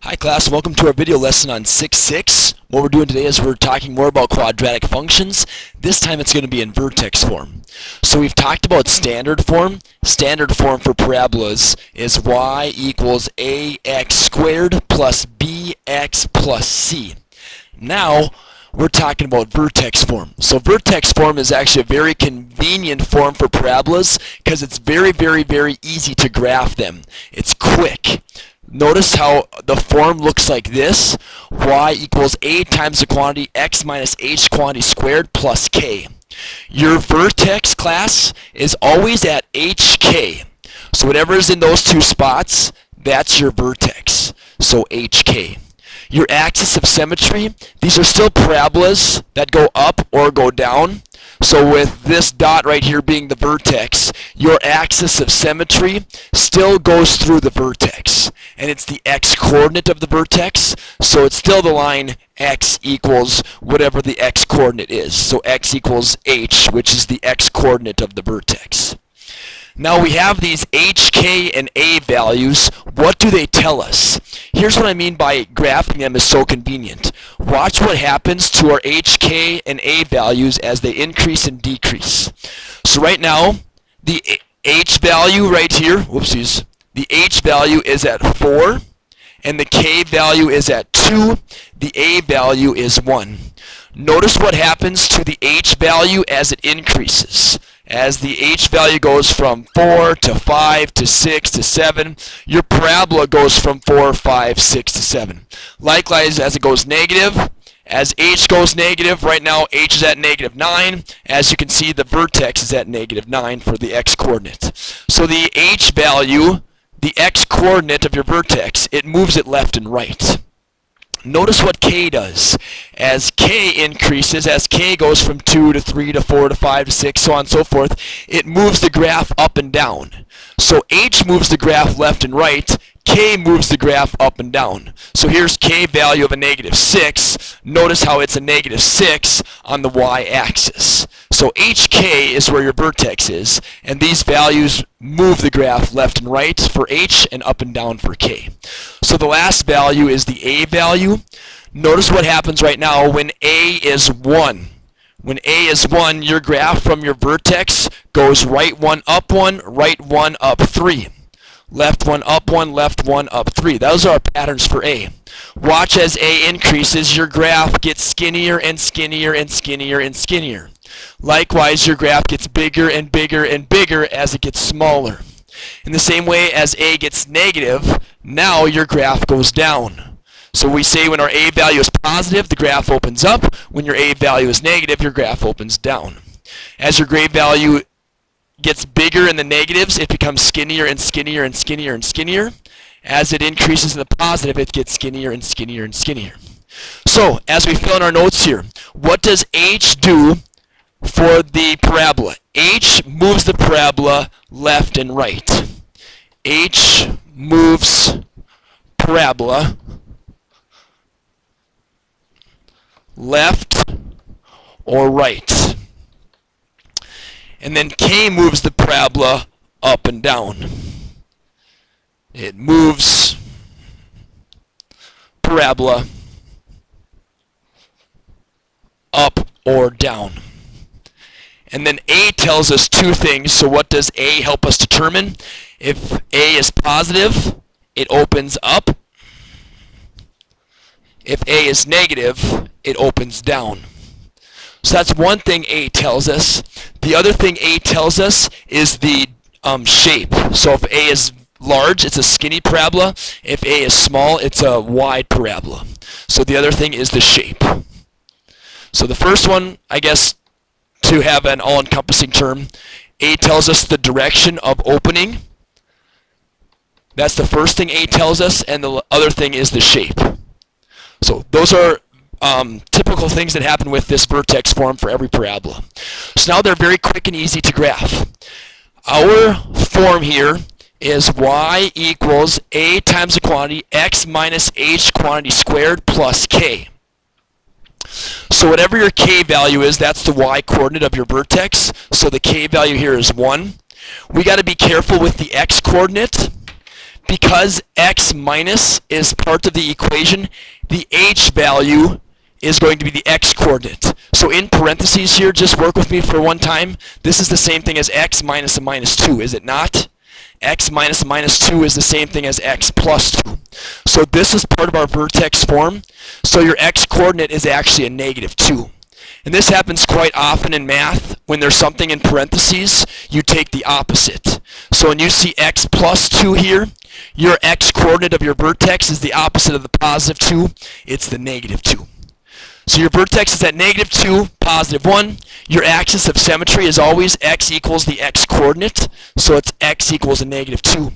Hi class, welcome to our video lesson on 6.6. What we're doing today is we're talking more about quadratic functions. This time it's going to be in vertex form. So we've talked about standard form. Standard form for parabolas is y equals ax squared plus bx plus c. Now we're talking about vertex form. So vertex form is actually a very convenient form for parabolas because it's very easy to graph them. It's quick. Notice how the form looks like this. Y equals a times the quantity x minus h quantity squared plus k. Your vertex, class, is always at hk. So whatever is in those two spots, that's your vertex. So hk. Your axis of symmetry, these are still parabolas that go up or go down. So with this dot right here being the vertex, your axis of symmetry still goes through the vertex. And it's the x-coordinate of the vertex, so it's still the line x equals whatever the x-coordinate is. So x equals h, which is the x-coordinate of the vertex. Now we have these h, k, and a values. What do they tell us? Here's what I mean by graphing them is so convenient. Watch what happens to our h, k, and a values as they increase and decrease. So right now, the h value right here, whoopsies, the h value is at 4, and the k value is at 2, the a value is 1. Notice what happens to the h value as it increases. As the h value goes from 4 to 5 to 6 to 7, your parabola goes from 4, 5, 6 to 7. Likewise, as it goes negative, as h goes negative, right now h is at negative 9. As you can see, the vertex is at negative 9 for the x-coordinate. So the h value, the x-coordinate of your vertex, it moves it left and right. Notice what k does. As k increases, as k goes from 2 to 3 to 4 to 5 to 6, so on and so forth, it moves the graph up and down. So h moves the graph left and right, k moves the graph up and down. So here's k value of a negative 6. Notice how it's a negative 6 on the y-axis. So hk is where your vertex is, and these values move the graph left and right for h and up and down for k. So the last value is the a value. Notice what happens right now when a is 1. When a is 1, your graph from your vertex goes right 1, right 1, up 3. Left 1, up 1, left 1, up 3. Those are our patterns for a. Watch as a increases, your graph gets skinnier and skinnier and skinnier and skinnier. Likewise, your graph gets bigger and bigger and bigger as it gets smaller. In the same way, as a gets negative, now your graph goes down. So we say when our a value is positive, the graph opens up. When your a value is negative, your graph opens down. As your grade value gets bigger in the negatives, it becomes skinnier and skinnier and skinnier and skinnier. As it increases in the positive, it gets skinnier and skinnier and skinnier. So, as we fill in our notes here, what does h do for the parabola? H moves the parabola left and right. H moves parabola left or right. And then k moves the parabola up and down. It moves parabola up or down. And then a tells us two things. So what does a help us determine? If a is positive, it opens up. If a is negative, it opens down. So that's one thing a tells us. The other thing a tells us is the shape. So if a is large, it's a skinny parabola. If a is small, it's a wide parabola. So the other thing is the shape. So the first one, I guess, to have an all-encompassing term, a tells us the direction of opening. That's the first thing a tells us, and the other thing is the shape. So those are typical things that happen with this vertex form for every parabola. So now they're very quick and easy to graph. Our form here is y equals a times the quantity x minus h quantity squared plus k. So whatever your k value is, that's the y-coordinate of your vertex. So the k value here is 1. We got to be careful with the x-coordinate because x minus is part of the equation, the h value is going to be the x-coordinate. So in parentheses here, just work with me for one time. This is the same thing as x minus a minus 2, is it not? X minus a minus 2 is the same thing as x plus 2. So this is part of our vertex form. So your x-coordinate is actually a negative 2. And this happens quite often in math. When there's something in parentheses, you take the opposite. So when you see x plus 2 here, your x-coordinate of your vertex is the opposite of the positive 2. It's the negative 2. So your vertex is at negative 2, positive 1. Your axis of symmetry is always x equals the x-coordinate. So it's x equals a negative 2.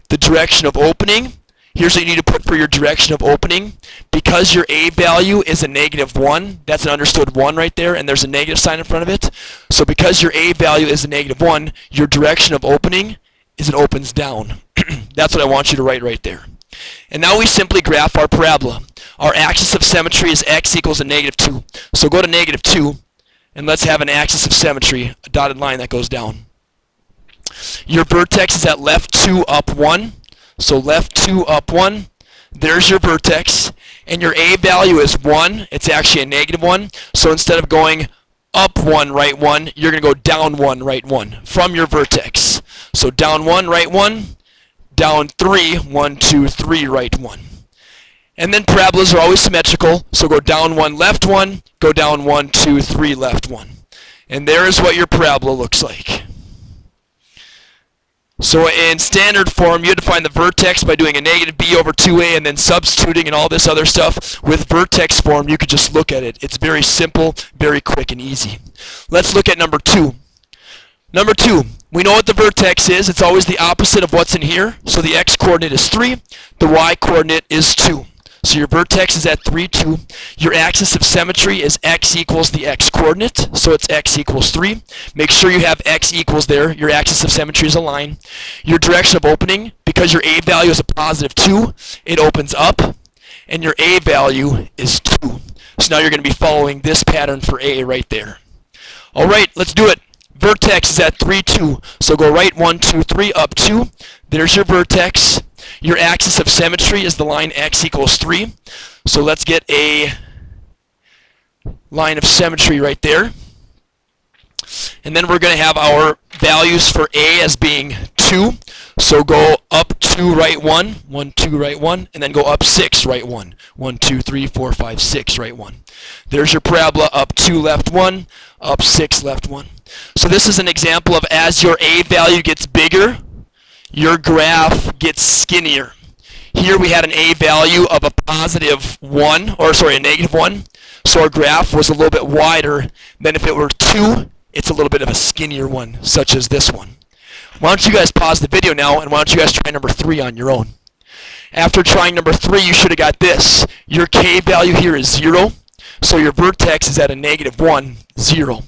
The direction of opening, here's what you need to put for your direction of opening. Because your a value is a negative 1, that's an understood 1 right there, and there's a negative sign in front of it. So because your a value is a negative 1, your direction of opening is it opens down. That's what I want you to write right there. And now we simply graph our parabola. Our axis of symmetry is x equals a negative 2. So go to negative 2, and let's have an axis of symmetry, a dotted line that goes down. Your vertex is at left 2, up 1. So left 2, up 1. There's your vertex. And your a value is 1. It's actually a negative 1. So instead of going up 1, right 1, you're going to go down 1, right 1 from your vertex. So down 1, right 1. Down 3, 1, 2, 3, right 1. And then parabolas are always symmetrical, so go down 1, left 1, go down 1, 2, 3, left 1. And there is what your parabola looks like. So in standard form, you had to find the vertex by doing a negative b over 2a and then substituting and all this other stuff. With vertex form, you could just look at it. It's very simple, very quick and easy. Let's look at number 2. Number 2, we know what the vertex is. It's always the opposite of what's in here. So the x-coordinate is 3, the y-coordinate is 2. So your vertex is at 3, 2. Your axis of symmetry is x equals the x-coordinate, so it's x equals 3. Make sure you have x equals there. Your axis of symmetry is a line. Your direction of opening, because your a value is a positive 2, it opens up, and your a value is 2. So now you're going to be following this pattern for a right there. All right, let's do it. Vertex is at 3, 2. So go right 1, 2, 3, up 2. There's your vertex. Your axis of symmetry is the line x equals 3. So let's get a line of symmetry right there. And then we're going to have our values for a as being 2. So go up 2, right 1, 1, 2, right 1, and then go up 6, right 1, 1, 2, 3, 4, 5, 6, right 1. There's your parabola, up 2, left 1, up 6, left 1. So this is an example of as your a value gets bigger, your graph gets skinnier. Here we had an a value of a positive 1, or sorry, a negative 1. So our graph was a little bit wider than if it were 2. It's a little bit of a skinnier one, such as this one. Why don't you guys pause the video now, and why don't you guys try number 3 on your own. After trying number 3, you should have got this. Your k value here is 0, so your vertex is at a negative 1, 0.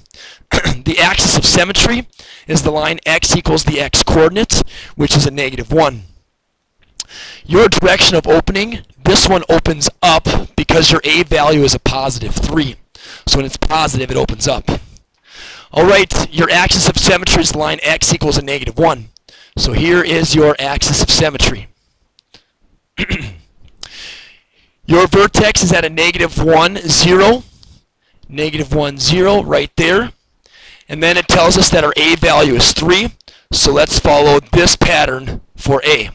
The axis of symmetry is the line x equals the x-coordinate, which is a negative 1. Your direction of opening, this one opens up because your a value is a positive 3. So when it's positive, it opens up. Alright, your axis of symmetry is the line x equals a negative 1. So here is your axis of symmetry. Your vertex is at a negative 1, 0. Negative 1, 0 right there. And then it tells us that our a value is 3. So let's follow this pattern for a.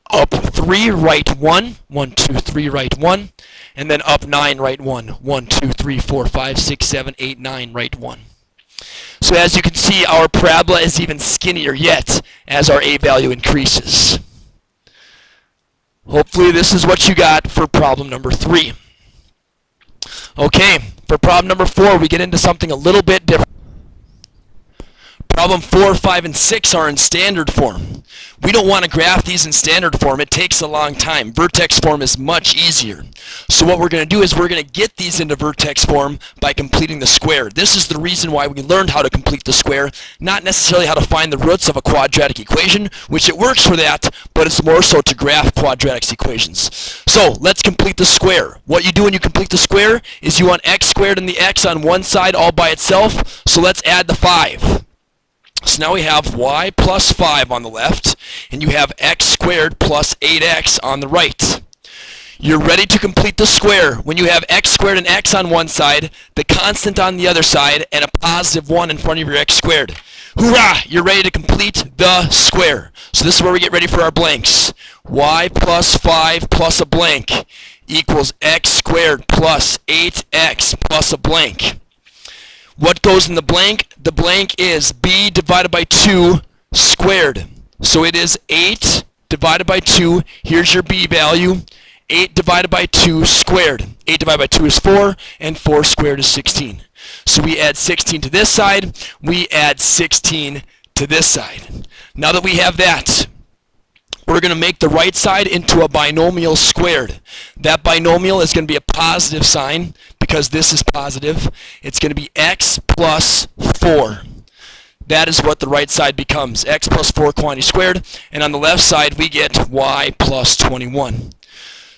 Up 3, right 1, 1, 2, 3, right 1. And then up 9, right 1, 1, 2, 3, 4, 5, 6, 7, 8, 9, right 1. So as you can see, our parabola is even skinnier yet as our a value increases. Hopefully this is what you got for problem number 3. Okay, for problem number 4, we get into something a little bit different. Problem 4, 5, and 6 are in standard form. We don't want to graph these in standard form. It takes a long time. Vertex form is much easier. So what we're going to do is we're going to get these into vertex form by completing the square. This is the reason why we learned how to complete the square, not necessarily how to find the roots of a quadratic equation, which it works for that, but it's more so to graph quadratic equations. So let's complete the square. What you do when you complete the square is you want x squared and the x on one side all by itself, so let's add the 5. So now we have y plus 5 on the left, and you have x squared plus 8x on the right. You're ready to complete the square when you have x squared and x on one side, the constant on the other side, and a positive 1 in front of your x squared. Hoorah! You're ready to complete the square. So this is where we get ready for our blanks. Y plus 5 plus a blank equals x squared plus 8x plus a blank. What goes in the blank? The blank is b divided by 2 squared. So it is 8 divided by 2. Here's your b value. 8 divided by 2 squared. 8 divided by 2 is 4, and 4 squared is 16. So we add 16 to this side, we add 16 to this side. Now that we have that, we're going to make the right side into a binomial squared. That binomial is going to be a positive sign, because this is positive. It's going to be x plus 4. That is what the right side becomes, x plus 4 quantity squared, and on the left side we get y plus 21.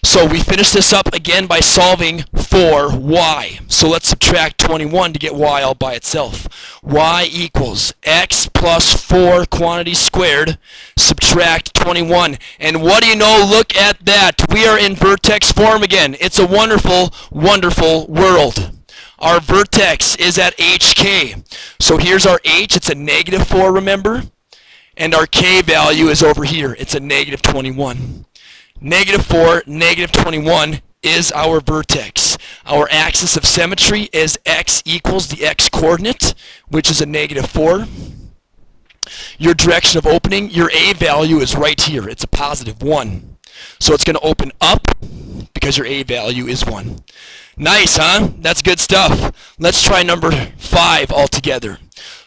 So we finish this up again by solving for y. So let's subtract 21 to get y all by itself. Y equals x plus 4 quantity squared, subtract 21. And what do you know? Look at that. We are in vertex form again. It's a wonderful, wonderful world. Our vertex is at hk. So here's our h. It's a negative 4, remember? And our k value is over here. It's a negative 21. Negative 4, negative 21 is our vertex. Our axis of symmetry is x equals the x coordinate, which is a negative 4. Your direction of opening, your a value is right here. It's a positive 1. So it's going to open up because your a value is 1. Nice, huh? That's good stuff. Let's try number 5 altogether.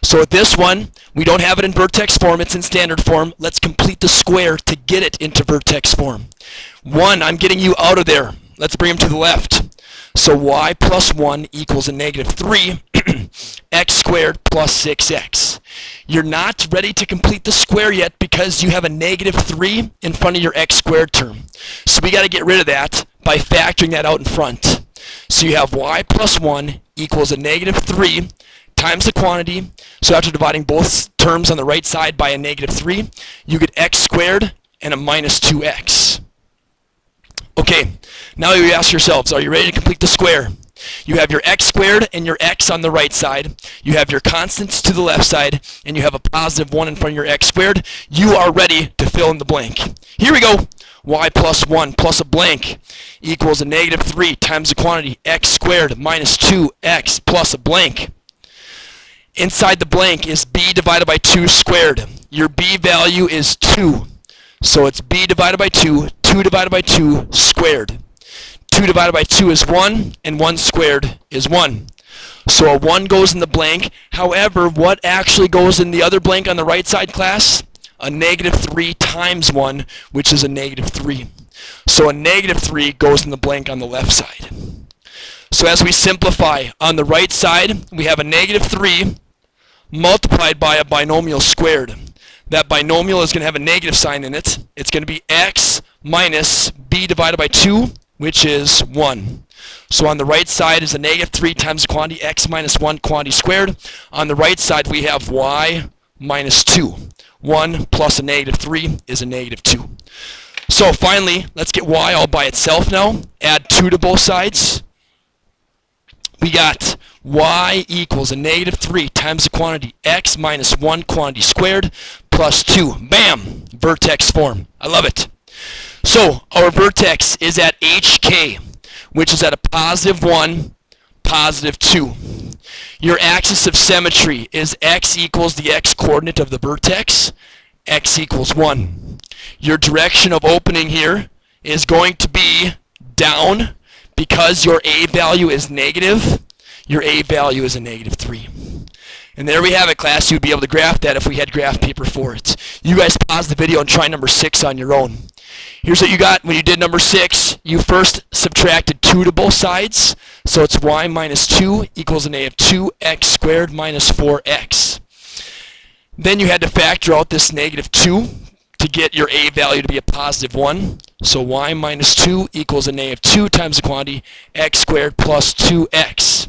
So with this one, we don't have it in vertex form, it's in standard form. Let's complete the square to get it into vertex form. 1, I'm getting you out of there. Let's bring them to the left. So y plus 1 equals a negative 3, x squared plus 6x. You're not ready to complete the square yet because you have a negative 3 in front of your x squared term. So we got to get rid of that by factoring that out in front. So you have y plus 1 equals a negative 3 times the quantity. So after dividing both terms on the right side by a negative 3, you get x squared and a minus 2x. Okay, now you ask yourselves, are you ready to complete the square? You have your x squared and your x on the right side. You have your constants to the left side, and you have a positive 1 in front of your x squared. You are ready to fill in the blank. Here we go. Y plus 1 plus a blank equals a negative 3 times the quantity x squared minus 2x plus a blank. Inside the blank is b divided by 2 squared. Your b value is 2. So it's b divided by 2, 2 divided by 2 squared. 2 divided by 2 is 1, and 1 squared is 1. So a 1 goes in the blank. However, what actually goes in the other blank on the right side, class? A negative 3 times 1, which is a negative 3. So a negative 3 goes in the blank on the left side. So as we simplify, on the right side, we have a negative 3 multiplied by a binomial squared. That binomial is going to have a negative sign in it. It's going to be x minus b divided by 2, which is 1. So on the right side is a negative 3 times the quantity x minus 1 quantity squared. On the right side we have y minus 2. 1 plus a negative 3 is a negative 2. So finally, let's get y all by itself now. Add 2 to both sides. We got y equals a negative 3 times the quantity x minus 1 quantity squared plus 2. Bam! Vertex form. I love it. So our vertex is at hk, which is at a positive 1, positive 2. Your axis of symmetry is x equals the x coordinate of the vertex, x equals 1. Your direction of opening here is going to be down because your a value is negative. Your a value is a negative 3. And there we have it, class. You'd be able to graph that if we had graph paper for it. You guys pause the video and try number 6 on your own. Here's what you got when you did number 6. You first subtracted 2 to both sides. So it's y minus 2 equals a negative 2x squared minus 4x. Then you had to factor out this negative 2 to get your a value to be a positive 1. So y minus 2 equals a negative 2 times the quantity x squared plus 2x.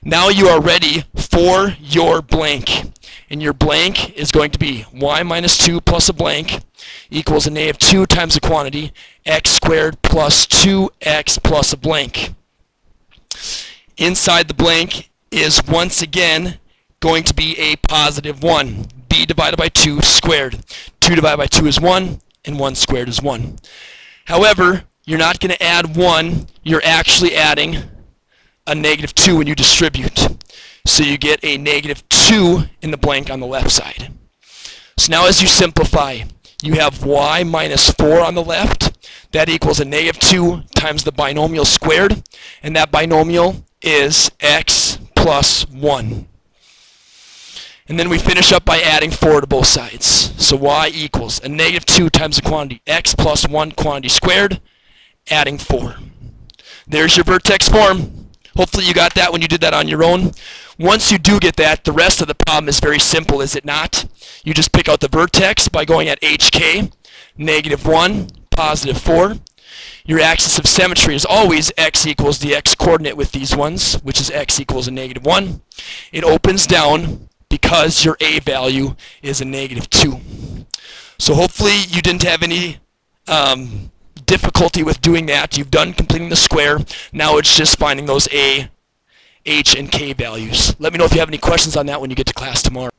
Now you are ready for your blank. and your blank is going to be y minus 2 plus a blank equals a negative 2 times the quantity x squared plus 2x plus a blank. Inside the blank is once again going to be a positive 1. b divided by 2 squared. 2 divided by 2 is 1, and 1 squared is 1. However, you're not going to add 1, you're actually adding a negative 2 when you distribute. So you get a negative 2 in the blank on the left side. So now as you simplify, you have y minus 4 on the left. That equals a negative 2 times the binomial squared, and that binomial is x plus 1. And then we finish up by adding 4 to both sides. So y equals a negative 2 times the quantity x plus 1 quantity squared, adding 4. There's your vertex form. Hopefully you got that when you did that on your own. Once you do get that, the rest of the problem is very simple, is it not? You just pick out the vertex by going at hk, negative 1, positive 4. Your axis of symmetry is always x equals the x coordinate with these ones, which is x equals a negative 1. It opens down because your a value is a negative 2. So hopefully you didn't have any difficulty with doing that. You've done completing the square. Now it's just finding those a, h, and k values. Let me know if you have any questions on that when you get to class tomorrow.